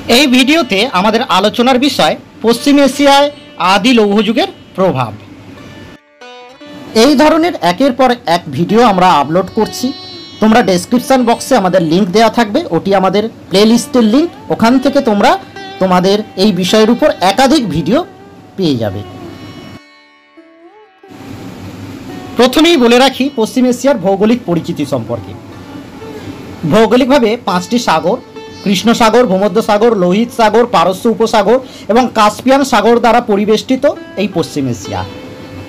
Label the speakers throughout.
Speaker 1: এই ভিডিওতে আমাদের আলোচনার বিষয় পশ্চিম এশিয়ায় আদি লৌহযুগের প্রভাব। এই ধরনের একের পর এক ভিডিও আমরা আপলোড করছি। তোমরা ডেসক্রিপশন বক্সে আমাদের লিংক দেওয়া থাকবে, ওটি আমাদের প্লেলিস্টের লিংক। ওখান থেকে তোমরা তোমাদের এই বিষয়ের উপর একাধিক ভিডিও পেয়ে যাবে। প্রথমেই বলে রাখি পশ্চিম এশিয়ার ভৌগোলিক পরিচিতি সম্পর্কে। ভৌগোলিকভাবে 5টি সাগর, কৃষ্ণ সাগর, ভূমধ্যসাগর, লোহিত সাগর, পারস্য উপসাগর এবং কাস্পিয়ান সাগর দ্বারা পরিবেষ্টিত এই পশ্চিম এশিয়া।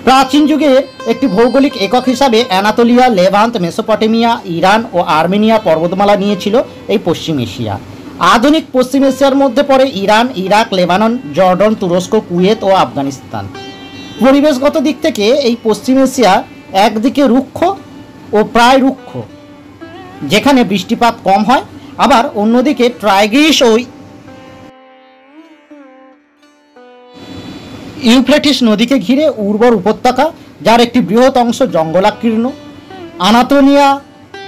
Speaker 1: প্রাচীন যুগের একটি ভৌগোলিক একক হিসাবে অ্যানাতোলিয়া, লেভান্ট, মেসোপটেমিয়া, ইরান ও আর্মেনিয়া পর্বতমালা নিয়েছিল এই পশ্চিম এশিয়া। আধুনিক পশ্চিম এশিয়ার মধ্যে পড়ে ইরান, ইরাক, লেবানন, জর্ডন, তুরস্ক, কুয়েত ও আফগানিস্তান। পরিবেশগত দিক থেকে এই পশ্চিম এশিয়া একদিকে রুক্ষ ও প্রায় রুক্ষ, যেখানে বৃষ্টিপাত কম হয়, আবার অন্যদিকে টাইগ্রিস ও ইউফ্রেটিস নদীকে ঘিরে উর্বর উপত্যকা, যার একটি বৃহৎ অংশ জঙ্গলাকীর্ণ। আনাতোলিয়া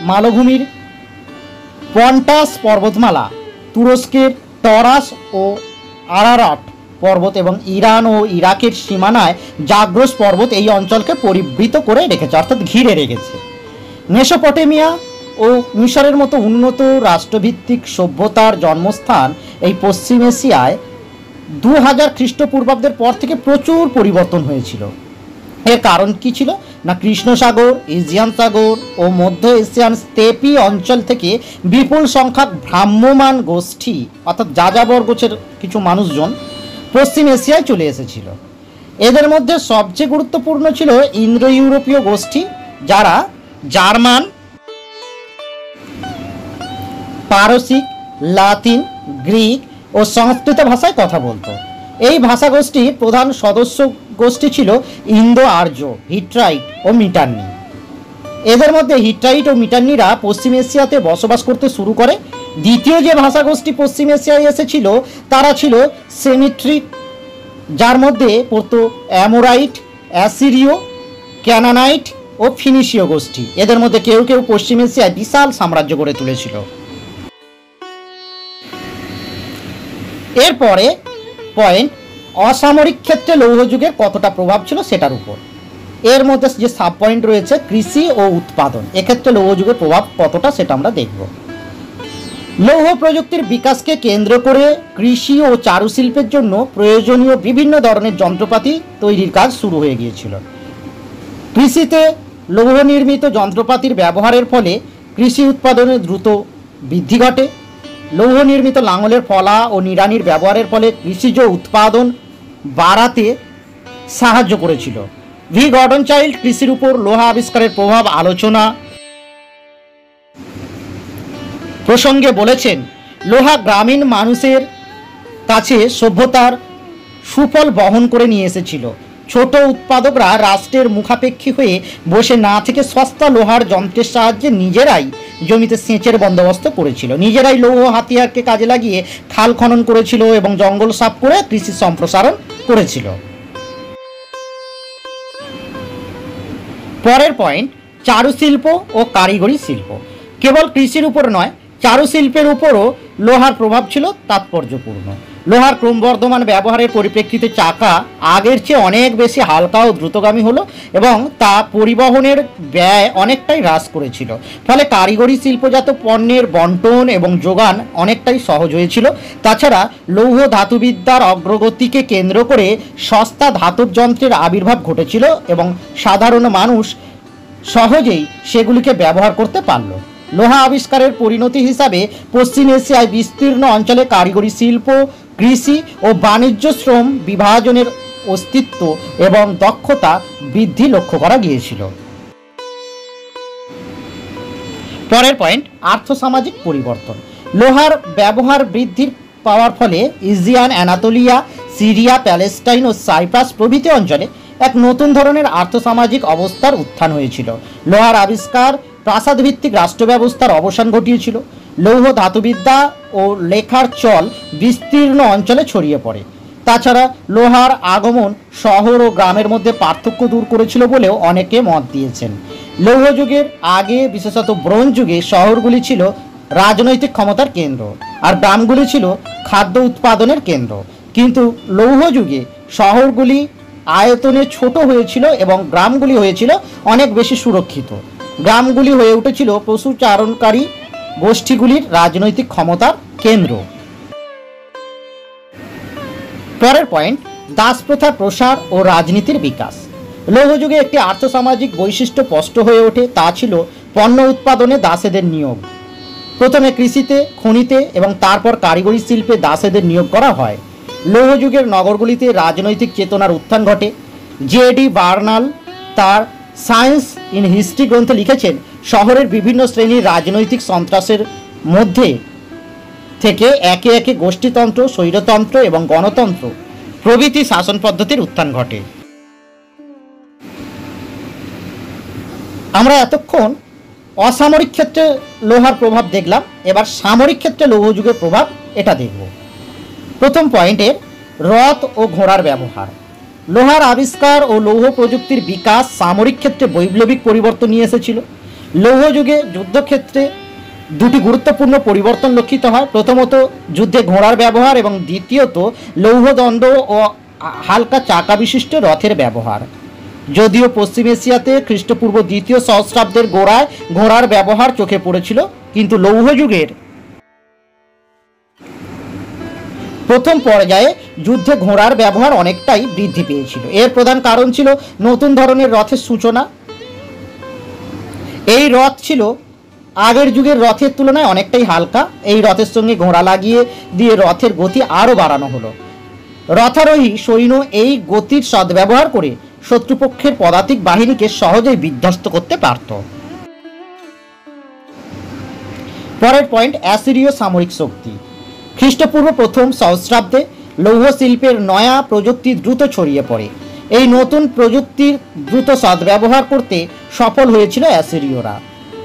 Speaker 1: মালভূমির পন্টাস পর্বতমালা, তুরস্কের টরাস ও আরারাট পর্বত এবং ইরান ও ইরাকের সীমানায় জাগ্রস পর্বত এই অঞ্চলকে পরিবৃত করে রেখেছে, অর্থাৎ ঘিরে রেখেছে। মেসোপটেমিয়া ও মিশরের মতো উন্নত রাষ্ট্রভিত্তিক সভ্যতার জন্মস্থান এই পশ্চিম এশিয়ায় 2000 খ্রিস্টপূর্বাব্দের পর থেকে প্রচুর পরিবর্তন হয়েছিল। এর কারণ কি ছিল না, কৃষ্ণ সাগর, এজিয়ান সাগর ও মধ্য এশিয়ান স্টেপি অঞ্চল থেকে বিপুল সংখ্যক ভ্রাম্যমান গোষ্ঠী অর্থাৎ যাযাবর গোছের কিছু মানুষজন পশ্চিম এশিয়ায় চলে এসেছিল। এদের মধ্যে সবচেয়ে গুরুত্বপূর্ণ ছিল ইন্দো ইউরোপীয় গোষ্ঠী, যারা জার্মান, পারসিক, লাতিন, গ্রিক ও সংস্কৃত ভাষায় কথা বলতো। এই ভাষাগোষ্ঠীর প্রধান সদস্য গোষ্ঠী ছিল ইন্দো আর্য, হিট্টাইট ও মিটান্নি। এদের মধ্যে হিট্টাইট ও মিটান্নিরা পশ্চিম এশিয়াতে বসবাস করতে শুরু করে। দ্বিতীয় যে ভাষাগোষ্ঠী পশ্চিম এশিয়ায় এসেছিল তারা ছিল সেমিট্রিক, যার মধ্যে পড়তো অ্যামোরাইট, অ্যাসিরীয়, ক্যানানাইট ও ফিনিশীয় গোষ্ঠী। এদের মধ্যে কেউ কেউ পশ্চিম এশিয়ায় বিশাল সাম্রাজ্য গড়ে তুলেছিল। এরপরে পয়েন্ট, অসামরিক ক্ষেত্রে লৌহযুগের কতটা প্রভাব ছিল সেটার উপর। এর মধ্যে যে সাব পয়েন্ট রয়েছে কৃষি ও উৎপাদন, এক্ষেত্রে লৌহযুগের প্রভাব কতটা সেটা আমরা দেখব। লৌহ প্রযুক্তির বিকাশকে কেন্দ্র করে কৃষি ও চারুশিল্পের জন্য প্রয়োজনীয় বিভিন্ন ধরনের যন্ত্রপাতি তৈরির কাজ শুরু হয়ে গিয়েছিল। কৃষিতে লৌহ নির্মিত যন্ত্রপাতির ব্যবহারের ফলে কৃষি উৎপাদনে দ্রুত বৃদ্ধি ঘটে। লৌহ নির্মিত লাঙলের ফলা ও নিড়ানির ব্যবহারের ফলে কৃষিজ উৎপাদন বাড়াতে সাহায্য করেছিল। ভি গর্ডন চাইল্ড কৃষির উপর লোহা আবিষ্কারের প্রভাব আলোচনা প্রসঙ্গে বলেছেন, লোহা গ্রামীণ মানুষের কাছে সভ্যতার সুফল বহন করে নিয়ে এসেছিল। ছোট উৎপাদকরা রাষ্ট্রের মুখাপেক্ষী হয়ে বসে না থেকে সস্তা লোহার যন্ত্রের সাহায্যে নিজেরাই জমিতে সেচের বন্দোবস্ত করেছিল, নিজেরাই লৌহ হাতিয়ারকে কাজে লাগিয়ে খাল খনন করেছিল এবং জঙ্গল সাফ করে কৃষি সম্প্রসারণ করেছিল। পরের পয়েন্ট, চারুশিল্প ও কারিগরি শিল্প। কেবল কৃষির উপর নয়, চারুশিল্পের উপরও লোহার প্রভাব ছিল তাৎপর্যপূর্ণ। লোহার ক্রমবর্ধমান ব্যবহারের পরিপ্রেক্ষিতে চাকা আগের চেয়ে অনেক বেশি হালকা ও দ্রুতগামী হলো এবং তা পরিবহনের ব্যয় অনেকটাই হ্রাস করেছিল। ফলে কারিগরি শিল্পজাত পণ্যের বন্টন এবং যোগান অনেকটাই সহজ হয়েছিল। তাছাড়া লৌহ ধাতুবিদ্যার অগ্রগতিকে কেন্দ্র করে সস্তা ধাতব যন্ত্রের আবির্ভাব ঘটেছিল এবং সাধারণ মানুষ সহজেই সেগুলিকে ব্যবহার করতে পারল। লোহা আবিষ্কারের পরিণতি হিসাবে পশ্চিম এশিয়ায় বিস্তীর্ণ অঞ্চলে কারিগরি শিল্প, কৃষি ও বাণিজ্য শ্রম বিভাজনের অস্তিত্ব এবং দক্ষতা বৃদ্ধি লক্ষ্য করা গিয়েছিল। পরের পয়েন্ট, আর্থসামাজিক পরিবর্তন। লোহার ব্যবহার বৃদ্ধি পাওয়ার ফলে ইজিয়ান, অ্যানাতোলিয়া, সিরিয়া, প্যালেস্টাইন ও সাইপ্রাস প্রভৃতি অঞ্চলে এক নতুন ধরনের আর্থসামাজিক অবস্থার উত্থান হয়েছিল। লোহার আবিষ্কার প্রাসাদ ভিত্তিক রাষ্ট্র ব্যবস্থার অবসান ঘটিয়েছিল। লৌহ ধাতুবিদ্যা ও লেখার চল বিস্তীর্ণ অঞ্চলে ছড়িয়ে পড়ে। তাছাড়া লোহার আগমন শহর ও গ্রামের মধ্যে পার্থক্য দূর করেছিল বলেও অনেকে মত দিয়েছেন। লৌহ যুগের আগে, বিশেষত ব্রোঞ্জ যুগে শহরগুলি ছিল রাজনৈতিক ক্ষমতার কেন্দ্র, আর গ্রামগুলি ছিল খাদ্য উৎপাদনের কেন্দ্র। কিন্তু লৌহ যুগে শহরগুলি আয়তনে ছোট হয়েছিল এবং গ্রামগুলি হয়েছিল অনেক বেশি সুরক্ষিত। গ্রামগুলি হয়ে উঠেছিল পশুচারণকারী গোষ্ঠীগুলির রাজনৈতিক ক্ষমতার কেন্দ্র। পরের পয়েন্ট, দাস প্রথার প্রসার ও রাজনীতির বিকাশ। লৌহযুগে একটি আর্থসামাজিক বৈশিষ্ট্য স্পষ্ট হয়ে ওঠে, তা ছিল পণ্য উৎপাদনে দাসেদের নিয়োগ। প্রথমে কৃষিতে, খনিতে এবং তারপর কারিগরি শিল্পে দাসেদের নিয়োগ করা হয়। লৌহযুগের নগরগুলিতে রাজনৈতিক চেতনার উত্থান ঘটে। জে.ডি. বার্নাল তার সায়েন্স ইন হিস্ট্রি গ্রন্থে লিখেছেন, শহরের বিভিন্ন শ্রেণীর রাজনৈতিক সন্ত্রাসের মধ্যে থেকে একে একে গোষ্ঠীতন্ত্র, স্বৈরতন্ত্র এবং গণতন্ত্র প্রভৃতি শাসন পদ্ধতির উত্থান ঘটে। আমরা এতক্ষণ অসামরিক ক্ষেত্রে লোহার প্রভাব দেখলাম, এবার সামরিক ক্ষেত্রে লৌহযুগের প্রভাব এটা দেখব। প্রথম পয়েন্টের, রথ ও ঘোড়ার ব্যবহার। লোহার আবিষ্কার ও লৌহ প্রযুক্তির বিকাশ সামরিক ক্ষেত্রে বৈপ্লবিক পরিবর্তন নিয়ে এসেছিল। লৌহযুগে যুদ্ধক্ষেত্রে দুটি গুরুত্বপূর্ণ পরিবর্তন লক্ষিত হয়। প্রথমত যুদ্ধে ঘোড়ার ব্যবহার এবং দ্বিতীয়ত লৌহদণ্ড ও হালকা চাকা বিশিষ্ট রথের ব্যবহার। যদিও পশ্চিম এশিয়াতে খ্রিস্টপূর্ব 2য় সহস্রাব্দের গোড়ায় ঘোড়ার ব্যবহার চোখে পড়েছিল, কিন্তু লৌহযুগের প্রথম পর্যায়ে যুদ্ধে ঘোড়ার ব্যবহার অনেকটাই বৃদ্ধি পেয়েছিল। এর প্রধান কারণ ছিল নতুন ধরনের রথের সূচনা। এই রথ ছিল আগের যুগের রথের তুলনায় অনেকটাই হালকা। এই রথের সঙ্গে ঘোড়া লাগিয়ে দিয়ে রথের গতি আরও বাড়ানো হলো। রথারোহী সৈন্য এই গতির সদ্ব্যবহার করে শত্রুপক্ষের পদাতিক বাহিনীকে সহজেই বিধ্বস্ত করতে পারত। পরের পয়েন্ট, অ্যাসিরীয় সামরিক শক্তি। খ্রিস্টপূর্ব 1ম সহস্রাব্দে লৌহ শিল্পের নয়া প্রযুক্তি দ্রুত ছড়িয়ে পড়ে। এই নতুন প্রযুক্তির দ্রুত সদ্ব্যবহার করতে সফল হয়েছিল অ্যাসিরীয়রা।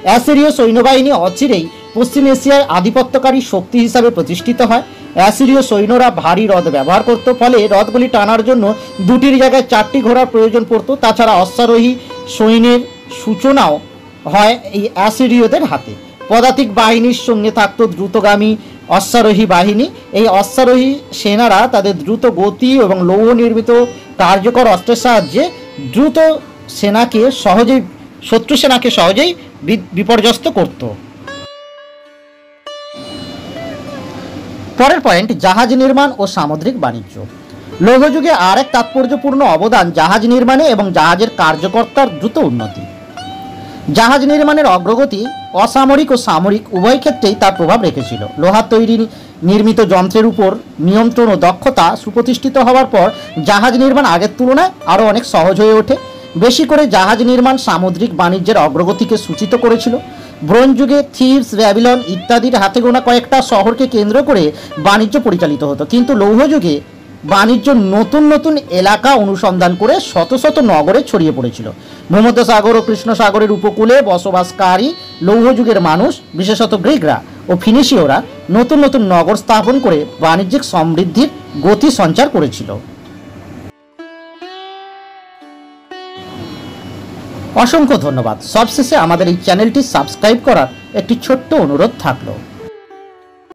Speaker 1: অ্যাসিরীয় সৈন্যবাহিনী অচিরেই পশ্চিম এশিয়ায় আধিপত্যকারী শক্তি হিসাবে প্রতিষ্ঠিত হয়। অ্যাসিরীয় সৈন্যরা ভারী রথ ব্যবহার করত, ফলে রথগুলি টানার জন্য 2টির জায়গায় 4টি ঘোড়ার প্রয়োজন পড়ত। তাছাড়া অশ্বারোহী সৈন্যের সূচনাও হয় এই অ্যাসিরীয়দের হাতে। পদাতিক বাহিনীর সঙ্গে থাকত দ্রুতগামী অশ্বারোহী বাহিনী। এই অশ্বারোহী সেনারা তাদের দ্রুত গতি এবং লৌহ নির্মিত কার্যকর অস্ত্রের সাহায্যে দ্রুত শত্রু সেনাকে সহজেই বিপর্যস্ত করত। পরের পয়েন্ট, জাহাজ নির্মাণ ও সামুদ্রিক বাণিজ্য। লৌহযুগে আর এক তাৎপর্যপূর্ণ অবদান জাহাজ নির্মাণে এবং জাহাজের কার্যকর্তার দ্রুত উন্নতি। জাহাজ নির্মাণের অগ্রগতি অসামরিক ও সামরিক উভয় ক্ষেত্রেই তার প্রভাব রেখেছিল। লোহার তৈরি নির্মিত যন্ত্রের উপর নিয়ন্ত্রণ ও দক্ষতা সুপ্রতিষ্ঠিত হওয়ার পর জাহাজ নির্মাণ আগের তুলনায় আরও অনেক সহজ হয়ে ওঠে। বেশি করে জাহাজ নির্মাণ সামুদ্রিক বাণিজ্যের অগ্রগতিকে সূচিত করেছিল। ব্রোঞ্জ যুগে থিবস, ব্যাবিলন ইত্যাদির হাতে গোনা কয়েকটা শহরকে কেন্দ্র করে বাণিজ্য পরিচালিত হতো, কিন্তু লৌহযুগে বাণিজ্য নতুন নতুন এলাকা অনুসন্ধান করে শত শত নগরে ছড়িয়ে পড়েছিল। ভূমধ্যসাগর ও কৃষ্ণ সাগরের উপকূলে বসবাসকারী লৌহযুগের মানুষ, বিশেষত গ্রিকরা ও ফিনিশীয়রা নতুন নতুন নগর স্থাপন করে বাণিজ্যিক সমৃদ্ধির গতি সঞ্চার করেছিল। অসংখ্য ধন্যবাদ। সবশেষে আমাদের এই চ্যানেলটি সাবস্ক্রাইব করার একটি ছোট্ট অনুরোধ থাকলো।